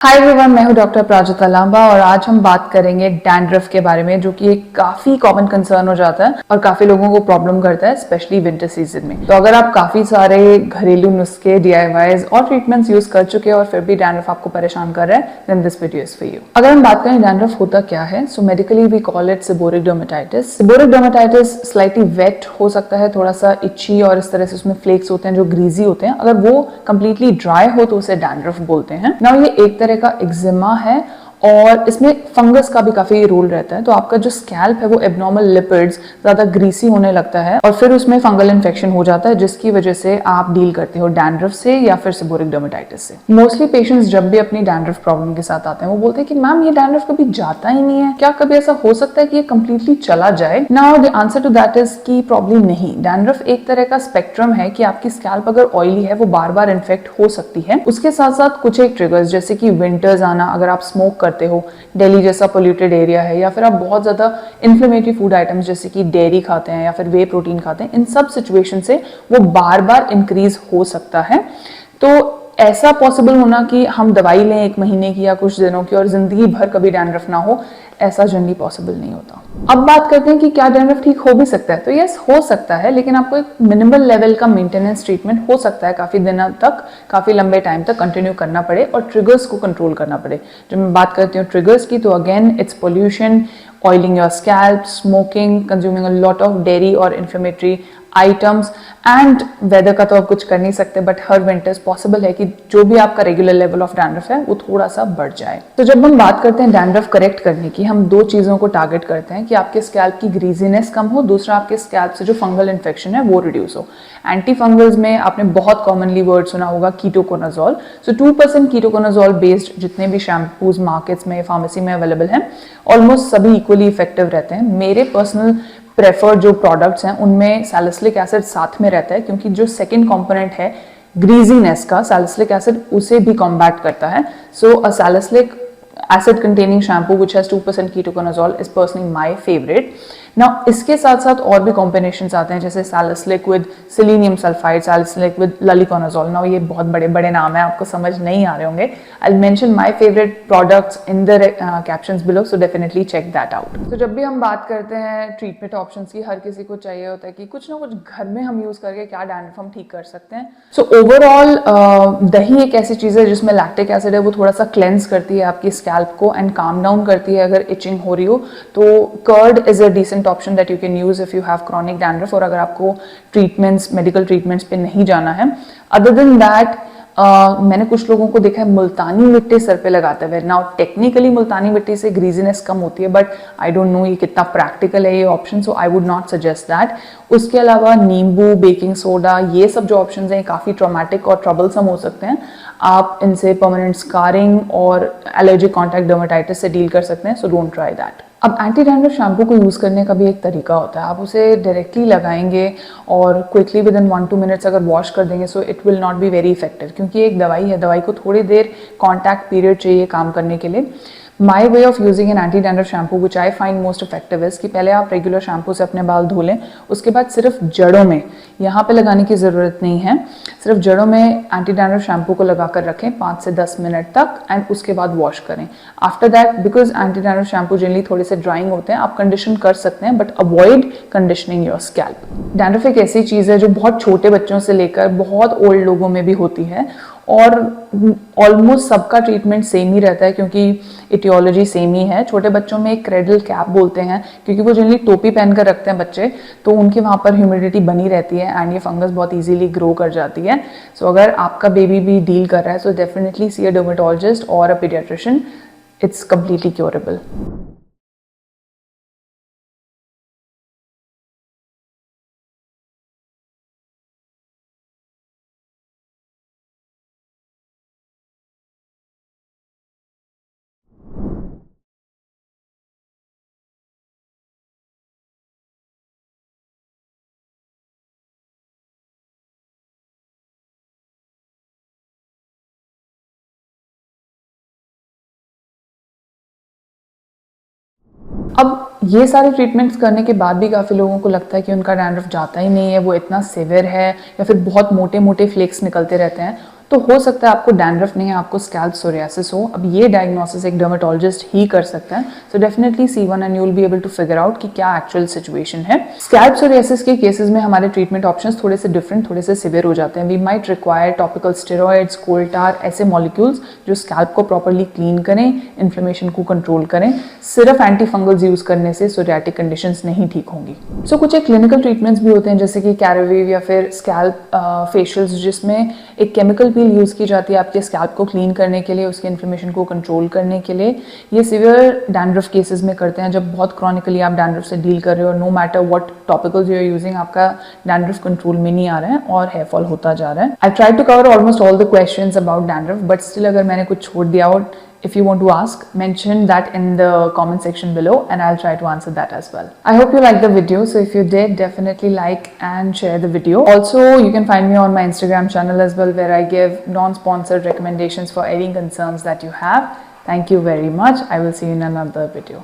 Hi everyone, मैं हूं doctor Prajakta Lamba और आज हम बात करेंगे डैंड्रफ के बारे में, जो कि एक काफी कॉमन कंसर्न हो जाता है और काफी लोगों को प्रॉब्लम करता है, स्पेशली विंटर सीजन में। तो अगर आप काफी सारे घरेलू नुस्खे, DIYs और ट्रीटमेंट्स यूज कर चुके हैं और फिर भी डैंड्रफ आपको परेशान कर रहा है, then this video is for you. अगर हम बात करें डैंड्रफ होता क्या है, so medically we call it seborrhoeic dermatitis. Seborrhoeic dermatitis slightly wet हो सकता है, थोड़ा सा इची और इस तरह से उसमें फ्लेक्स होते हैं जो ग्रीजी होते हैं। अगर वो कंप्लीटली ड्राई हो तो उसे डैंड्रफ बोलते हैं। नाउ ये एक तरह का एक्जिमा है और इसमें फंगस का भी काफी रोल रहता है। तो आपका जो स्कैल्प है वो एबनॉर्मल लिपिड्स ज्यादा ग्रीसी होने लगता है और फिर उसमें फंगल इन्फेक्शन हो जाता है, जिसकी वजह से आप डील करते हो डैंड्रफ से या फिर सेबोरिक डर्मेटाइटिस से। मोस्टली पेशेंट्स जब भी अपनी डैंड्रफ प्रॉब्लम के साथ आते हैं वो बोलते हैं कि मैम ये डैंड्रफ कभी जाता ही नहीं है, क्या कभी ऐसा हो सकता है कि ये कंप्लीटली चला जाए? Now the answer to that is कि प्रॉब्लम नहीं। डैंड्रफ एक तरह का स्पेक्ट्रम है कि आपकी स्कैल्प अगर ऑयली है वो बार बार इन्फेक्ट हो सकती है। उसके साथ साथ कुछ एक ट्रिगर्स, जैसे कि विंटर्स आना, अगर आप स्मोक करते हो, दिल्ली जैसा पोल्यूटेड एरिया है, या फिर आप बहुत ज्यादा इन्फ्लेमेटरी फूड आइटम्स जैसे कि डेयरी खाते हैं या फिर वे प्रोटीन खाते हैं, इन सब सिचुएशन से वो बार बार इंक्रीज हो सकता है। तो ऐसा पॉसिबल होना कि हम दवाई लें 1 महीने की या कुछ दिनों की और जिंदगी भर कभी डैंड्रफ ना हो, ऐसा जनरली पॉसिबल नहीं होता। अब बात करते हैं कि क्या डैंड्रफ ठीक हो भी सकता है। तो यस, हो सकता है, लेकिन आपको एक मिनिमल लेवल का मेंटेनेंस ट्रीटमेंट हो सकता है, काफी दिनों तक, काफी लंबे टाइम तक कंटिन्यू करना पड़े और ट्रिगर्स को कंट्रोल करना पड़े। जब मैं बात करती हूँ ट्रिगर्स की, तो again it's pollution, oiling your scalp, smoking, consuming a lot of dairy और इन्फ्लेमेटरी आइटम्स, एंड वेदर का तो आप कुछ कर नहीं सकते, बट हर विंटर्स पॉसिबल है कि जो भी आपका रेगुलर लेवल ऑफ डैंड्रफ है वो थोड़ा सा बढ़ जाए। तो जब हम बात करते हैं डैंड्रफ करेक्ट करने की, हम 2 चीजों को टारगेट करते हैं कि आपके स्कैल्प की ग्रीजीनेस कम हो, दूसरा आपके स्कैल्प से जो फंगल इन्फेक्शन है वो रिड्यूस हो। एंटी फंगल्स में आपने बहुत कॉमनली वर्ड सुना होगा कीटोकोनाजोल। सो 2% कीटोकोनाजोल बेस्ड जितने भी शैम्पूज मार्केट्स में, फार्मेसी में अवेलेबल हैं, ऑलमोस्ट सभी इक्वली इफेक्टिव रहते हैं। मेरे पर्सनल प्रेफर्ड जो प्रोडक्ट्स हैं उनमें सैलिसिलिक एसिड साथ में रहता है, क्योंकि जो सेकंड कंपोनेंट है ग्रीजीनेस का, सैलिसिलिक एसिड उसे भी कॉम्बैट करता है। सो अ salicylic acid containing shampoo which has 2% ketoconazole is personally my favorite. Now इसके साथ साथ और भी कॉम्बिनेशंस आते हैं, जैसे salicylic with selenium sulphide, salicylic with luliconazole. Now ये बहुत बड़े बड़े नाम है, आपको समझ नहीं आ रहे होंगे। I will mention my favourite products in the captions below, so definitely check that out. तो जब भी हम बात करते हैं ट्रीटमेंट ऑप्शंस की, हर किसी को चाहिए होता है कि कुछ ना कुछ घर में हम यूज करके क्या डैंड्रफ हम ठीक कर सकते हैं। सो ओवरऑल दही एक ऐसी चीज है जिसमें लैक्टिक एसिड है, वो थोड़ा सा क्लेंस करती है आपकी स्कैल्प को एंड काम डाउन करती है अगर इचिंग हो रही हो। तो curd is a decent option that you can use if you have chronic dandruff, और अगर आपको ट्रीटमेंट्स, मेडिकल ट्रीटमेंट्स पे नहीं जाना है। अदर देन दैट मैंने कुछ लोगों को देखा है मुल्तानी मिट्टी सर पे लगाते हुए। नाउ टेक्निकली मुल्तानी मिट्टी से ग्रीजीनेस कम होती है, बट आई डोंट नो ये कितना प्रैक्टिकल है ये option, so I would not suggest that. उसके अलावा नींबू, बेकिंग सोडा, ये सब जो ऑप्शंस हैं काफी ट्रॉमेटिक और ट्रबलसम हो सकते हैं। आप इनसे परमानेंट स्कारिंग और एलर्जिक कॉन्टैक्ट डर्मेटाइटिस से डील कर सकते हैं, सो डोंट ट्राई दैट। अब एंटी डैंड्रफ शैम्पू को यूज़ करने का भी एक तरीका होता है। आप उसे डायरेक्टली लगाएंगे और क्विकली विद इन 1-2 मिनट्स अगर वॉश कर देंगे, so it will not be very effective, क्योंकि एक दवाई है, दवाई को थोड़ी देर कॉन्टैक्ट पीरियड चाहिए काम करने के लिए। My way of using an anti dandruff shampoo which I find most effective is कि पहले आप रेगुलर शैम्पू से अपने बाल धो लें, उसके बाद सिर्फ जड़ों में, यहाँ पे लगाने की ज़रूरत नहीं है, सिर्फ जड़ों में एंटी डैंड्रफ शैम्पू को लगा कर रखें 5 से 10 मिनट तक, एंड उसके बाद वॉश करें। After that, because anti dandruff shampoo generally थोड़े से ड्राइंग होते हैं, आप कंडीशन कर सकते हैं, but avoid conditioning your scalp. Dandruff एक ऐसी चीज़ है जो बहुत छोटे बच्चों से लेकर बहुत ओल्ड लोगों में भी होती है, और ऑलमोस्ट सबका ट्रीटमेंट सेम ही रहता है, क्योंकि इटियोलॉजी सेम ही है। छोटे बच्चों में एक क्रेडल कैप बोलते हैं, क्योंकि वो जनरली टोपी पहनकर रखते हैं बच्चे, तो उनके वहाँ पर ह्यूमिडिटी बनी रहती है एंड ये फंगस बहुत इजीली ग्रो कर जाती है। सो अगर आपका बेबी भी डील कर रहा है, सो डेफिनेटली सी अ डर्मेटोलॉजिस्ट और अ पीडियाट्रिशियन, इट्स कम्प्लीटली क्योरेबल। अब ये सारे ट्रीटमेंट्स करने के बाद भी काफ़ी लोगों को लगता है कि उनका डैंड्रफ जाता ही नहीं है, वो इतना सिवियर है, या फिर बहुत मोटे मोटे फ्लेक्स निकलते रहते हैं। तो हो सकता है आपको डैंड्रफ नहीं है, आपको स्कैल्प सोरियासिस हो। अब ये डायग्नोसिस एक डर्मेटोलॉजिस्ट ही कर सकता है। So definitely see one and you will be able to figure out कि क्या एक्चुअल सिचुएशन है। स्कैल्प सोरियासिस के केसेस में हमारे ट्रीटमेंट ऑप्शंस थोड़े से डिफरेंट, थोड़े से सिवियर हो जाते हैं। We might require topical steroids, coal tar, ऐसे मॉलिक्यूल्स जो स्कैल्प को प्रॉपर्ली क्लीन करें, इन्फ्लेमेशन को कंट्रोल करें। सिर्फ एंटी फंगल्स यूज करने से सोरियाटिक कंडीशंस नहीं ठीक होंगी। सो कुछ एक क्लिनिकल ट्रीटमेंट्स भी होते हैं जैसे कि कैरावेव या फिर स्कैल्प फेशियल्स, जिसमें एक केमिकल पील यूज की जाती है आपके स्कैल्प को क्लीन करने के लिए, उसके इन्फ्लेमेशन को कंट्रोल करने के लिए। ये सिवियर डैंड्रफ केसेस में करते हैं जब बहुत क्रॉनिकली आप डैंड्रफ से डील कर रहे हो और no matter what topicals you are using आपका डैंड्रफ कंट्रोल में नहीं आ रहा है और हेयर फॉल होता जा रहा है। I try to cover almost all the questions about dandruff, but still अगर मैंने कुछ छोड़ दिया हो, if you want to ask, mention that in the comment section below and I'll try to answer that as well. I hope you liked the video. So if you did, definitely like and share the video. Also, you can find me on my Instagram channel as well, where I give non-sponsored recommendations for any concerns that you have. Thank you very much. I will see you in another video.